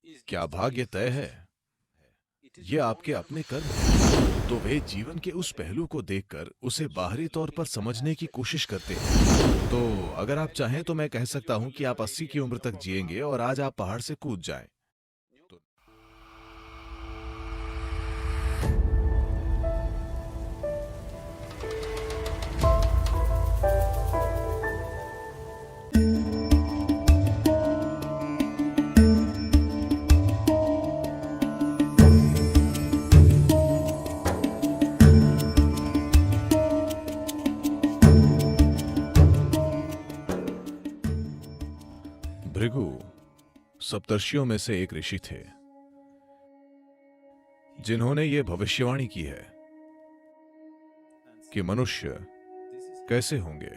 क्या भाग्य तय है, ये आपके अपने कर्म हैं। तो वे जीवन के उस पहलू को देखकर उसे बाहरी तौर पर समझने की कोशिश करते हैं। तो अगर आप चाहें तो मैं कह सकता हूं कि आप 80 की उम्र तक जिएंगे और आज आप पहाड़ से कूद जाएं। तो भृगु सप्तर्षियों में से एक ऋषि थे जिन्होंने ये भविष्यवाणी की है कि मनुष्य कैसे होंगे।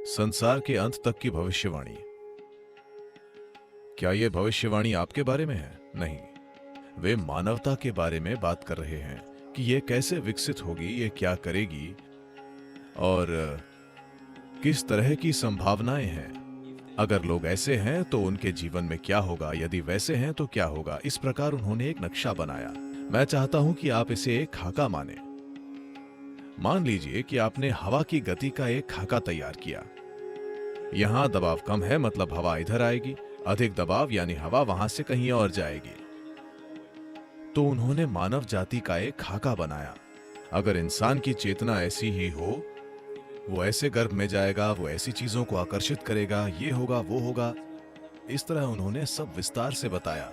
संसार के अंत तक की भविष्यवाणी। क्या यह भविष्यवाणी आपके बारे में है? नहीं, वे मानवता के बारे में बात कर रहे हैं कि यह कैसे विकसित होगी, यह क्या करेगी और किस तरह की संभावनाएं हैं। अगर लोग ऐसे हैं तो उनके जीवन में क्या होगा, यदि वैसे हैं तो क्या होगा। इस प्रकार उन्होंने एक नक्शा बनाया। मैं चाहता हूं कि आप इसे एक खाका माने। मान लीजिए कि आपने हवा की गति का एक खाका तैयार किया। यहां दबाव कम है, मतलब हवा इधर आएगी। अधिक दबाव यानी हवा वहां से कहीं और जाएगी। तो उन्होंने मानव जाति का एक खाका बनाया। अगर इंसान की चेतना ऐसी ही हो, वो ऐसे गर्भ में जाएगा, वो ऐसी चीजों को आकर्षित करेगा, ये होगा वो होगा। इस तरह उन्होंने सब विस्तार से बताया।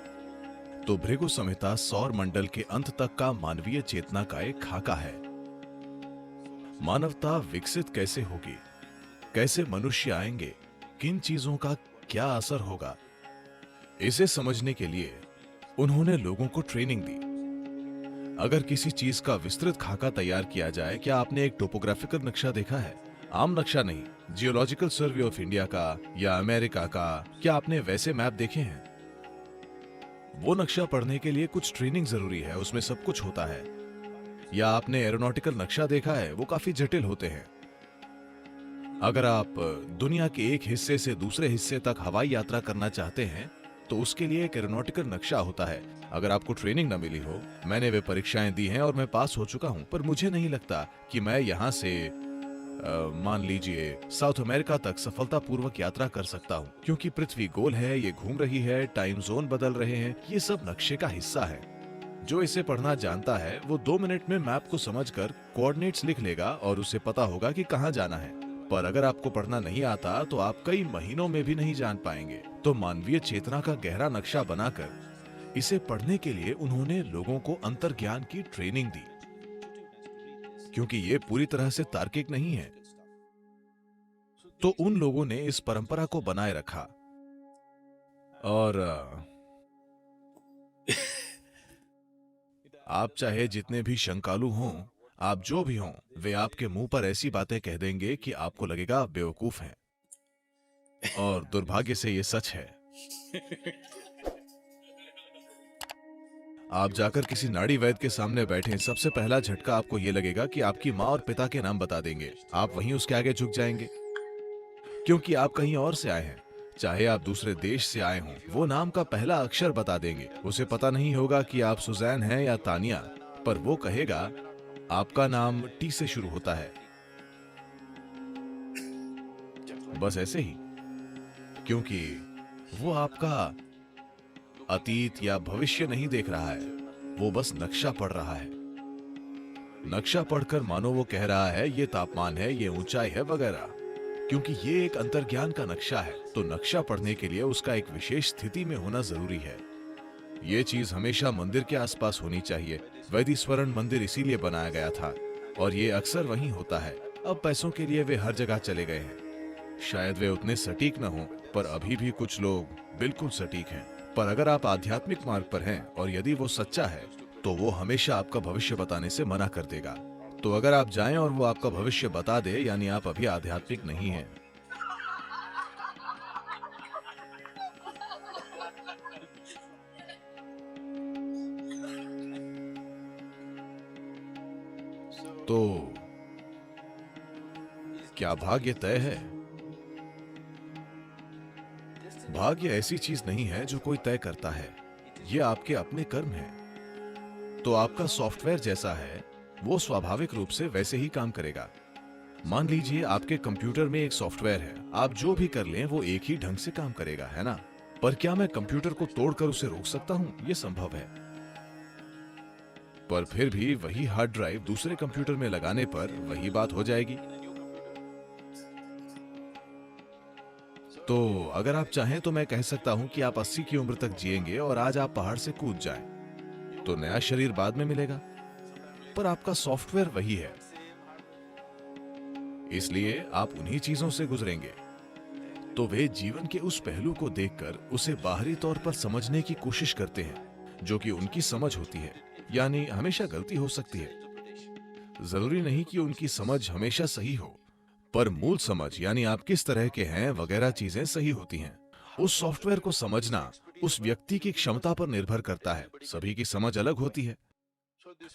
तो भृगु संहिता सौर मंडल के अंत तक का मानवीय चेतना का एक खाका है। मानवता विकसित कैसे होगी, कैसे मनुष्य आएंगे, किन चीजों का क्या असर होगा, इसे समझने के लिए उन्होंने लोगों को ट्रेनिंग दी। अगर किसी चीज का विस्तृत खाका तैयार किया जाए, क्या आपने एक टोपोग्राफिकल नक्शा देखा है? आम नक्शा नहीं, जियोलॉजिकल सर्वे ऑफ इंडिया का या अमेरिका का। क्या आपने वैसे मैप देखे हैं? वो नक्शा पढ़ने के लिए कुछ ट्रेनिंग जरूरी है, उसमें सब कुछ होता है। या आपने एरोनॉटिकल नक्शा देखा है? वो काफी जटिल होते हैं। अगर आप दुनिया के एक हिस्से से दूसरे हिस्से तक हवाई यात्रा करना चाहते हैं तो उसके लिए एक एरोनॉटिकल नक्शा होता है। अगर आपको ट्रेनिंग न मिली हो, मैंने वे परीक्षाएं दी हैं और मैं पास हो चुका हूं, पर मुझे नहीं लगता कि मैं यहां से मान लीजिए साउथ अमेरिका तक सफलतापूर्वक यात्रा कर सकता हूं, क्योंकि पृथ्वी गोल है, ये घूम रही है, टाइम जोन बदल रहे हैं, ये सब नक्शे का हिस्सा है। जो इसे पढ़ना जानता है वो 2 मिनट में मैप को समझकर कोऑर्डिनेट्स लिख लेगा और उसे पता होगा कि कहां जाना है। पर अगर आपको पढ़ना नहीं आता तो आप कई महीनों में भी नहीं जान पाएंगे। तो मानवीय चेतना का गहरा नक्शा बनाकर इसे पढ़ने के लिए उन्होंने लोगों को अंतर्ज्ञान की ट्रेनिंग दी, क्योंकि ये पूरी तरह से तार्किक नहीं है। तो उन लोगों ने इस परंपरा को बनाए रखा और आप चाहे जितने भी शंकालु हों, आप जो भी हों, वे आपके मुंह पर ऐसी बातें कह देंगे कि आपको लगेगा आप बेवकूफ हैं। और दुर्भाग्य से ये सच है। आप जाकर किसी नाड़ी वैद्य के सामने बैठे, सबसे पहला झटका आपको ये लगेगा कि आपकी माँ और पिता के नाम बता देंगे। आप वहीं उसके आगे झुक जाएंगे, क्योंकि आप कहीं और से आए हैं। चाहे आप दूसरे देश से आए हों, वो नाम का पहला अक्षर बता देंगे। उसे पता नहीं होगा कि आप सुजैन हैं या तानिया, पर वो कहेगा आपका नाम टी से शुरू होता है। बस ऐसे ही, क्योंकि वो आपका अतीत या भविष्य नहीं देख रहा है, वो बस नक्शा पढ़ रहा है। नक्शा पढ़कर मानो वो कह रहा है ये तापमान है, ये ऊंचाई है वगैरह, क्योंकि ये एक अंतर्ज्ञान का नक्शा है। तो नक्शा पढ़ने के लिए उसका एक विशेष स्थिति में होना जरूरी है। ये चीज हमेशा मंदिर के आसपास होनी चाहिए। वैदिस्वरण मंदिर इसीलिए बनाया गया था और ये अक्सर वहीं होता है। अब पैसों के लिए वे हर जगह चले गए हैं। शायद वे उतने सटीक न हों, पर अभी भी कुछ लोग बिल्कुल सटीक हैं। पर अगर आप आध्यात्मिक मार्ग पर हैं और यदि वो सच्चा है तो वो हमेशा आपका भविष्य बताने से मना कर देगा। तो अगर आप जाएं और वो आपका भविष्य बता दे, यानी आप अभी आध्यात्मिक नहीं हैं। तो क्या भाग्य तय है? भाग्य ऐसी चीज नहीं है जो कोई तय करता है, ये आपके अपने कर्म हैं। तो आपका सॉफ्टवेयर जैसा है वो स्वाभाविक रूप से वैसे ही काम करेगा। मान लीजिए आपके कंप्यूटर में एक सॉफ्टवेयर है, आप जो भी कर लें वो एक ही ढंग से काम करेगा, है ना? पर क्या मैं कंप्यूटर को तोड़कर उसे रोक सकता हूं? यह संभव है। पर फिर भी वही हार्ड ड्राइव दूसरे कंप्यूटर में लगाने पर वही बात हो जाएगी। तो अगर आप चाहें तो मैं कह सकता हूं कि आप 80 की उम्र तक जिएंगे और आज आप पहाड़ से कूद जाएं, तो नया शरीर बाद में मिलेगा, पर आपका सॉफ्टवेयर वही है। इसलिए आप उन्हीं चीजों से गुजरेंगे। तो वे जीवन के उस पहलू को देखकर उसे बाहरी तौर पर समझने की कोशिश करते हैं जो कि उनकी समझ होती है, यानी हमेशा गलती हो सकती है। जरूरी नहीं कि उनकी समझ हमेशा सही हो, पर मूल समझ यानी आप किस तरह के हैं वगैरह चीजें सही होती हैं। उस सॉफ्टवेयर को समझना उस व्यक्ति की क्षमता पर निर्भर करता है। सभी की समझ अलग होती है।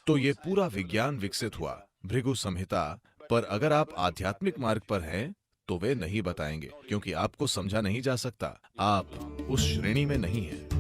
तो ये पूरा विज्ञान विकसित हुआ भृगु संहिता। पर अगर आप आध्यात्मिक मार्ग पर हैं तो वे नहीं बताएंगे, क्योंकि आपको समझा नहीं जा सकता, आप उस श्रेणी में नहीं हैं।